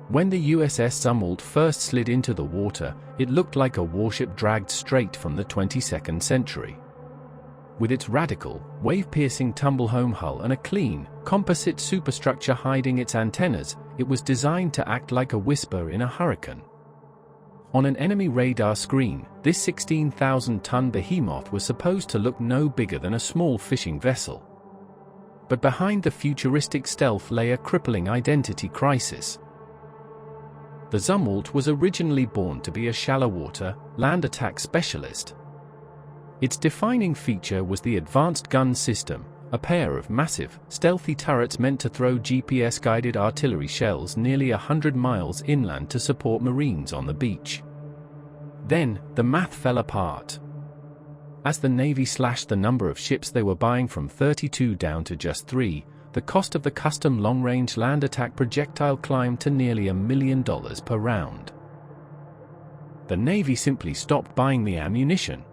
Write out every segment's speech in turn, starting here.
When the USS Zumwalt first slid into the water, it looked like a warship dragged straight from the 22nd century. With its radical, wave-piercing tumble-home hull and a clean, composite superstructure hiding its antennas, it was designed to act like a whisper in a hurricane. On an enemy radar screen, this 16,000-ton behemoth was supposed to look no bigger than a small fishing vessel. But behind the futuristic stealth lay a crippling identity crisis. The Zumwalt was originally born to be a shallow-water, land attack specialist. Its defining feature was the advanced gun system, a pair of massive, stealthy turrets meant to throw GPS-guided artillery shells nearly 100 miles inland to support Marines on the beach. Then, the math fell apart. As the Navy slashed the number of ships they were buying from 32 down to just 3, the cost of the custom long-range land attack projectile climbed to nearly $1 million per round. The Navy simply stopped buying the ammunition.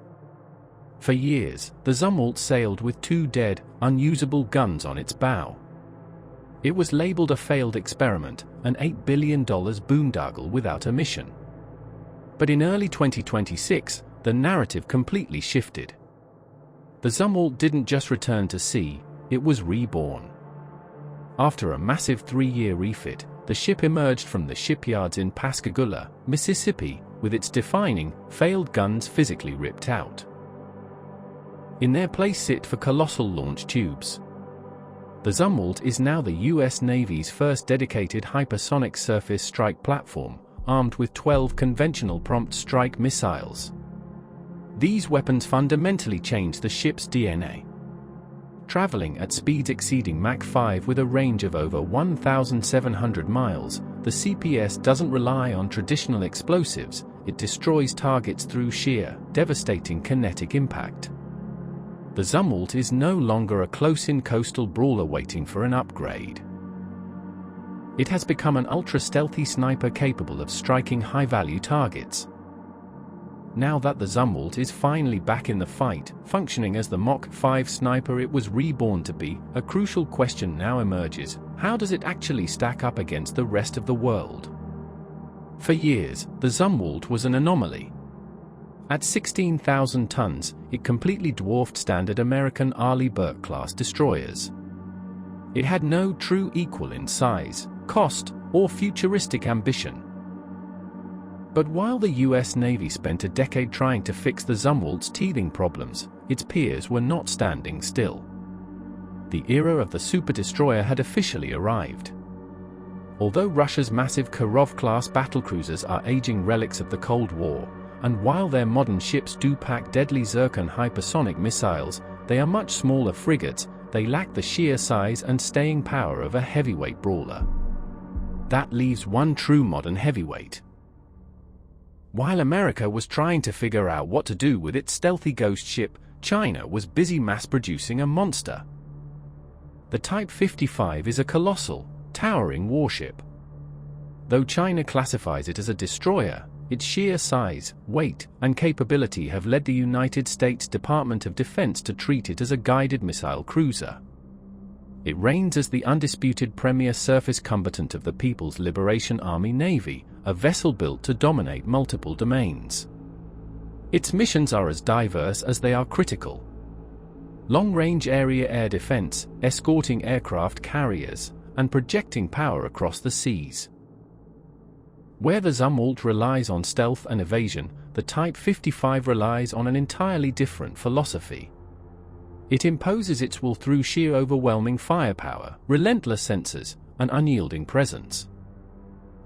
For years, the Zumwalt sailed with 2 dead, unusable guns on its bow. It was labeled a failed experiment, an $8 billion boondoggle without a mission. But in early 2026, the narrative completely shifted. The Zumwalt didn't just return to sea, it was reborn. After a massive 3-year refit, the ship emerged from the shipyards in Pascagoula, Mississippi, with its defining, failed guns physically ripped out. In their place sit for colossal launch tubes. The Zumwalt is now the US Navy's first dedicated hypersonic surface strike platform, armed with 12 conventional prompt strike missiles. These weapons fundamentally change the ship's DNA. Traveling at speeds exceeding Mach 5 with a range of over 1,700 miles, the CPS doesn't rely on traditional explosives, it destroys targets through sheer, devastating kinetic impact. The Zumwalt is no longer a close-in coastal brawler waiting for an upgrade. It has become an ultra-stealthy sniper capable of striking high-value targets. Now that the Zumwalt is finally back in the fight, functioning as the Mach 5 sniper it was reborn to be, a crucial question now emerges: how does it actually stack up against the rest of the world? For years, the Zumwalt was an anomaly. At 16,000 tons, it completely dwarfed standard American Arleigh Burke-class destroyers. It had no true equal in size, cost, or futuristic ambition. But while the US Navy spent a decade trying to fix the Zumwalt's teething problems, its peers were not standing still. The era of the super-destroyer had officially arrived. Although Russia's massive Kirov-class battlecruisers are aging relics of the Cold War, and while their modern ships do pack deadly Zircon hypersonic missiles, they are much smaller frigates, they lack the sheer size and staying power of a heavyweight brawler. That leaves one true modern heavyweight. While America was trying to figure out what to do with its stealthy ghost ship, China was busy mass-producing a monster. The Type 55 is a colossal, towering warship. Though China classifies it as a destroyer, its sheer size, weight, and capability have led the United States Department of Defense to treat it as a guided missile cruiser. It reigns as the undisputed premier surface combatant of the People's Liberation Army Navy, a vessel built to dominate multiple domains. Its missions are as diverse as they are critical. Long-range area air defense, escorting aircraft carriers, and projecting power across the seas. Where the Zumwalt relies on stealth and evasion, the Type 55 relies on an entirely different philosophy. It imposes its will through sheer overwhelming firepower, relentless sensors, and unyielding presence.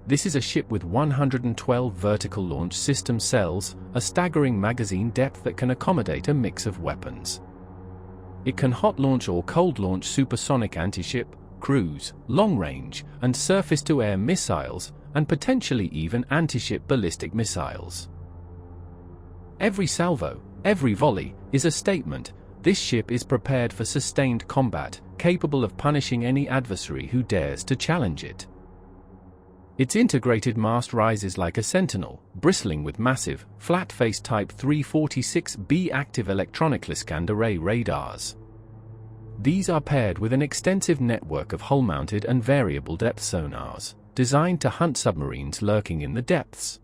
This is a ship with 112 vertical launch system cells, a staggering magazine depth that can accommodate a mix of weapons. It can hot launch or cold launch supersonic anti-ship, cruise, long-range, and surface-to-air missiles, and potentially even anti-ship ballistic missiles. Every salvo, every volley, is a statement. This ship is prepared for sustained combat, capable of punishing any adversary who dares to challenge it. Its integrated mast rises like a sentinel, bristling with massive, flat-faced Type 346B active electronically scanned array radars. These are paired with an extensive network of hull-mounted and variable depth sonars, designed to hunt submarines lurking in the depths.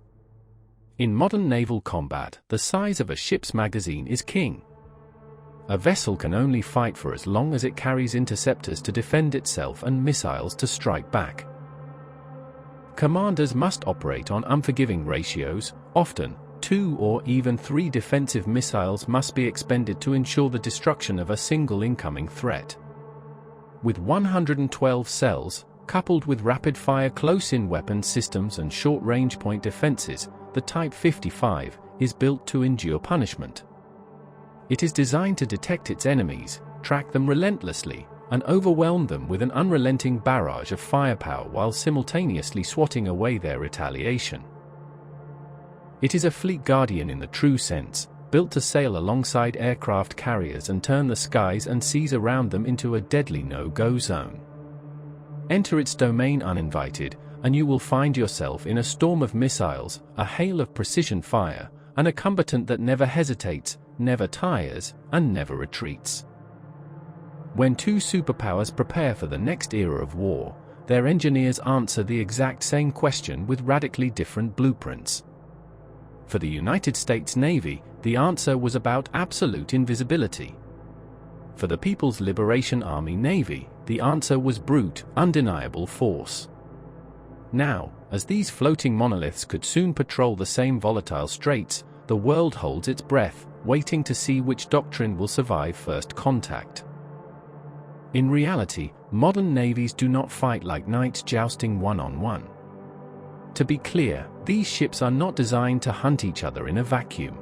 In modern naval combat, the size of a ship's magazine is king. A vessel can only fight for as long as it carries interceptors to defend itself and missiles to strike back. Commanders must operate on unforgiving ratios. Often, 2 or even 3 defensive missiles must be expended to ensure the destruction of a single incoming threat. With 112 cells, coupled with rapid-fire close-in weapon systems and short-range point defenses, the Type 55 is built to endure punishment. It is designed to detect its enemies, track them relentlessly, and overwhelm them with an unrelenting barrage of firepower while simultaneously swatting away their retaliation. It is a fleet guardian in the true sense, built to sail alongside aircraft carriers and turn the skies and seas around them into a deadly no-go zone. Enter its domain uninvited, and you will find yourself in a storm of missiles, a hail of precision fire, and a combatant that never hesitates, never tires, and never retreats. When two superpowers prepare for the next era of war, their engineers answer the exact same question with radically different blueprints. For the United States Navy, the answer was about absolute invisibility. For the People's Liberation Army Navy, the answer was brute, undeniable force. Now, as these floating monoliths could soon patrol the same volatile straits, the world holds its breath, waiting to see which doctrine will survive first contact. In reality, modern navies do not fight like knights jousting one-on-one. To be clear, these ships are not designed to hunt each other in a vacuum.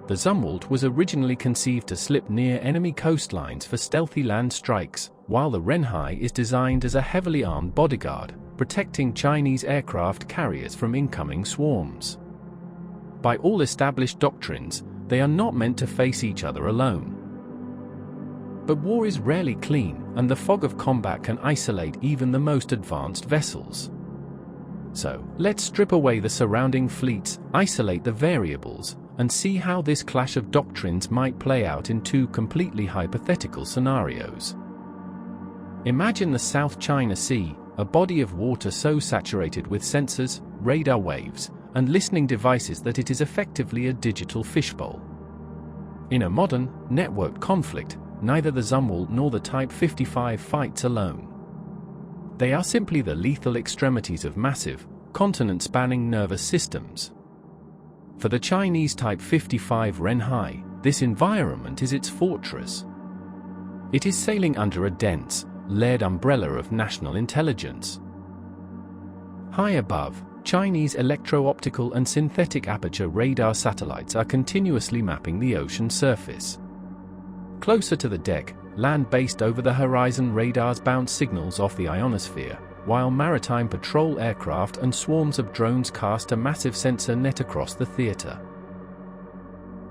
The Zumwalt was originally conceived to slip near enemy coastlines for stealthy land strikes, while the Renhai is designed as a heavily armed bodyguard, protecting Chinese aircraft carriers from incoming swarms. By all established doctrines, they are not meant to face each other alone. But war is rarely clean, and the fog of combat can isolate even the most advanced vessels. So, let's strip away the surrounding fleets, isolate the variables, and see how this clash of doctrines might play out in two completely hypothetical scenarios. Imagine the South China Sea, a body of water so saturated with sensors, radar waves, and listening devices that it is effectively a digital fishbowl. In a modern, networked conflict, neither the Zumwalt nor the Type 55 fights alone. They are simply the lethal extremities of massive, continent-spanning nervous systems. For the Chinese Type 55 Renhai, this environment is its fortress. It is sailing under a dense, layered umbrella of national intelligence. High above, Chinese electro-optical and synthetic aperture radar satellites are continuously mapping the ocean surface. Closer to the deck, land-based over-the-horizon radars bounce signals off the ionosphere, while maritime patrol aircraft and swarms of drones cast a massive sensor net across the theater.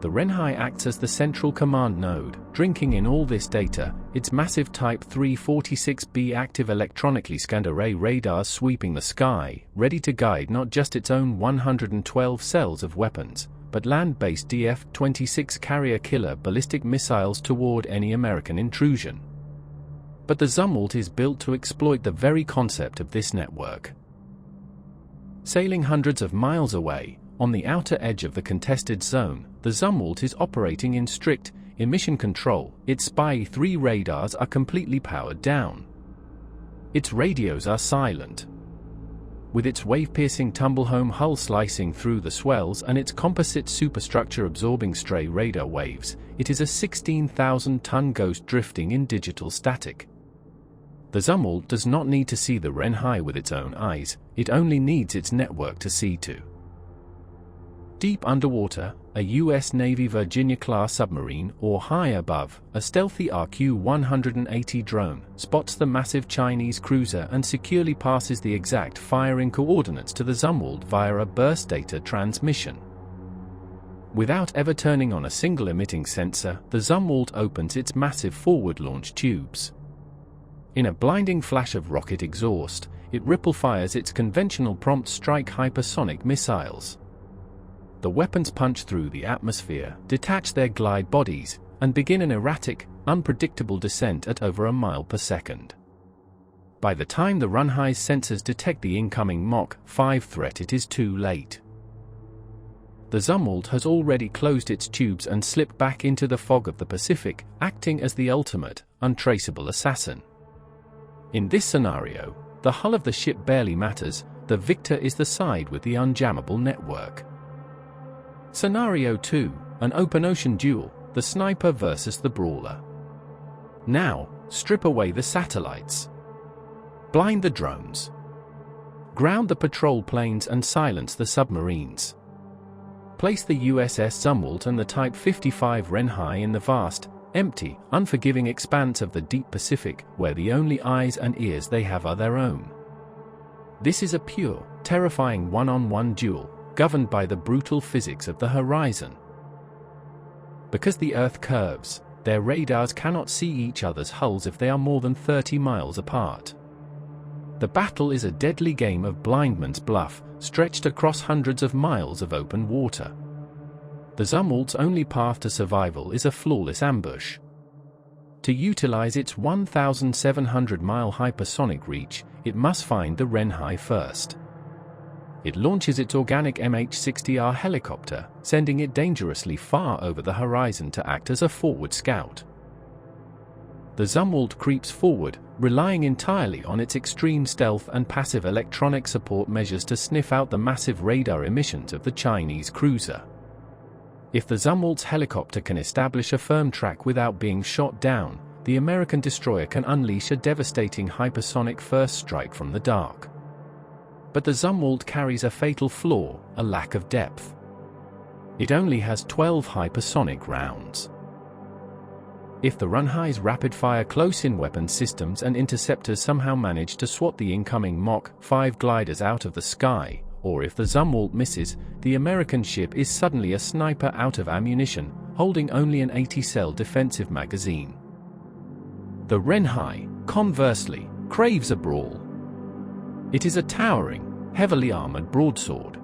The Renhai acts as the central command node, drinking in all this data, its massive Type 346B active electronically scanned array radars sweeping the sky, ready to guide not just its own 112 cells of weapons, but land-based DF-26 carrier-killer ballistic missiles toward any American intrusion. But the Zumwalt is built to exploit the very concept of this network. Sailing hundreds of miles away, on the outer edge of the contested zone, the Zumwalt is operating in strict, emission control. Its Spy-3 radars are completely powered down. Its radios are silent. With its wave-piercing tumble-home hull slicing through the swells and its composite superstructure absorbing stray radar waves, it is a 16,000-ton ghost drifting in digital static. The Zumwalt does not need to see the Renhai with its own eyes, it only needs its network to see to. Deep underwater, a U.S. Navy Virginia-class submarine, or high above, a stealthy RQ-180 drone spots the massive Chinese cruiser and securely passes the exact firing coordinates to the Zumwalt via a burst data transmission. Without ever turning on a single emitting sensor, the Zumwalt opens its massive forward launch tubes. In a blinding flash of rocket exhaust, it ripple fires its conventional prompt strike hypersonic missiles. The weapons punch through the atmosphere, detach their glide bodies, and begin an erratic, unpredictable descent at over a mile per second. By the time the Renhai's sensors detect the incoming Mach 5 threat, it is too late. The Zumwalt has already closed its tubes and slipped back into the fog of the Pacific, acting as the ultimate, untraceable assassin. In this scenario, the hull of the ship barely matters, the victor is the side with the unjammable network. Scenario 2, an open ocean duel, the sniper versus the brawler. Now, strip away the satellites. Blind the drones. Ground the patrol planes and silence the submarines. Place the USS Zumwalt and the Type 55 Renhai in the vast, empty, unforgiving expanse of the deep Pacific, where the only eyes and ears they have are their own. This is a pure, terrifying one-on-one duel, governed by the brutal physics of the horizon. Because the Earth curves, their radars cannot see each other's hulls if they are more than 30 miles apart. The battle is a deadly game of blindman's buff, stretched across hundreds of miles of open water. The Zumwalt's only path to survival is a flawless ambush. To utilize its 1,700-mile hypersonic reach, it must find the Renhai first. It launches its organic MH-60R helicopter, sending it dangerously far over the horizon to act as a forward scout. The Zumwalt creeps forward, relying entirely on its extreme stealth and passive electronic support measures to sniff out the massive radar emissions of the Chinese cruiser. If the Zumwalt's helicopter can establish a firm track without being shot down, the American destroyer can unleash a devastating hypersonic first strike from the dark. But the Zumwalt carries a fatal flaw, a lack of depth. It only has 12 hypersonic rounds. If the Renhai's rapid-fire close-in weapon systems and interceptors somehow manage to swat the incoming Mach 5 gliders out of the sky, or if the Zumwalt misses, the American ship is suddenly a sniper out of ammunition, holding only an 80-cell defensive magazine. The Renhai, conversely, craves a brawl. It is a towering, heavily armored broadsword.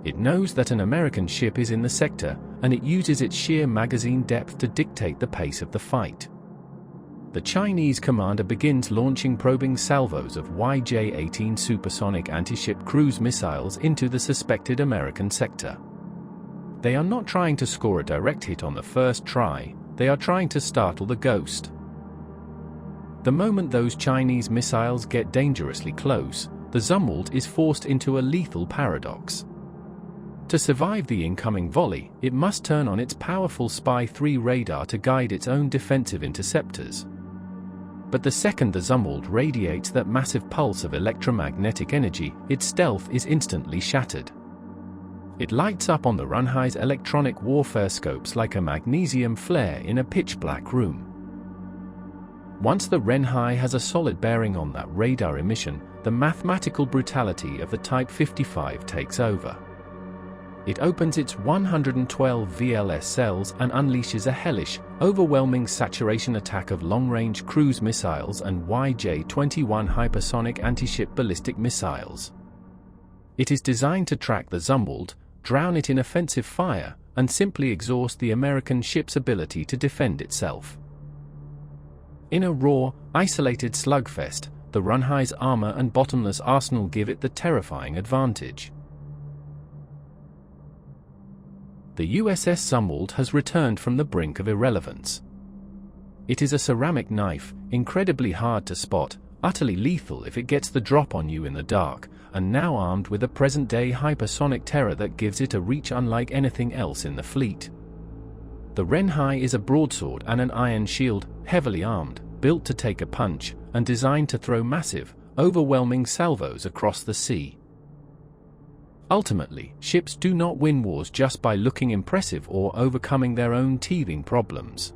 It knows that an American ship is in the sector, and it uses its sheer magazine depth to dictate the pace of the fight. The Chinese commander begins launching probing salvos of YJ-18 supersonic anti-ship cruise missiles into the suspected American sector. They are not trying to score a direct hit on the first try, they are trying to startle the ghost. The moment those Chinese missiles get dangerously close, the Zumwalt is forced into a lethal paradox. To survive the incoming volley, it must turn on its powerful Spy-3 radar to guide its own defensive interceptors. But the second the Zumwalt radiates that massive pulse of electromagnetic energy, its stealth is instantly shattered. It lights up on the Renhai's electronic warfare scopes like a magnesium flare in a pitch-black room. Once the Renhai has a solid bearing on that radar emission, the mathematical brutality of the Type 55 takes over. It opens its 112 VLS cells and unleashes a hellish, overwhelming saturation attack of long-range cruise missiles and YJ-21 hypersonic anti-ship ballistic missiles. It is designed to track the Zumwalt, drown it in offensive fire, and simply exhaust the American ship's ability to defend itself. In a raw, isolated slugfest, the Renhai's armor and bottomless arsenal give it the terrifying advantage. The USS Zumwalt has returned from the brink of irrelevance. It is a ceramic knife, incredibly hard to spot, utterly lethal if it gets the drop on you in the dark, and now armed with a present-day hypersonic terror that gives it a reach unlike anything else in the fleet. The Renhai is a broadsword and an iron shield, heavily armed, built to take a punch, and designed to throw massive, overwhelming salvos across the sea. Ultimately, ships do not win wars just by looking impressive or overcoming their own teething problems.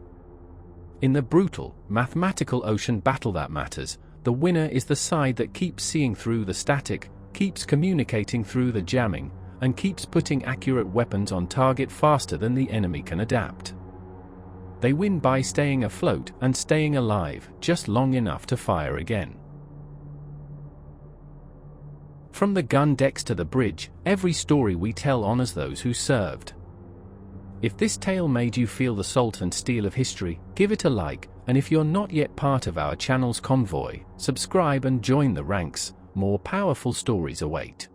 In the brutal, mathematical ocean battle that matters, the winner is the side that keeps seeing through the static, keeps communicating through the jamming, and keeps putting accurate weapons on target faster than the enemy can adapt. They win by staying afloat and staying alive just long enough to fire again. From the gun decks to the bridge, every story we tell honors those who served. If this tale made you feel the salt and steel of history, give it a like, And if you're not yet part of our channel's convoy, subscribe and join the ranks. More powerful stories await.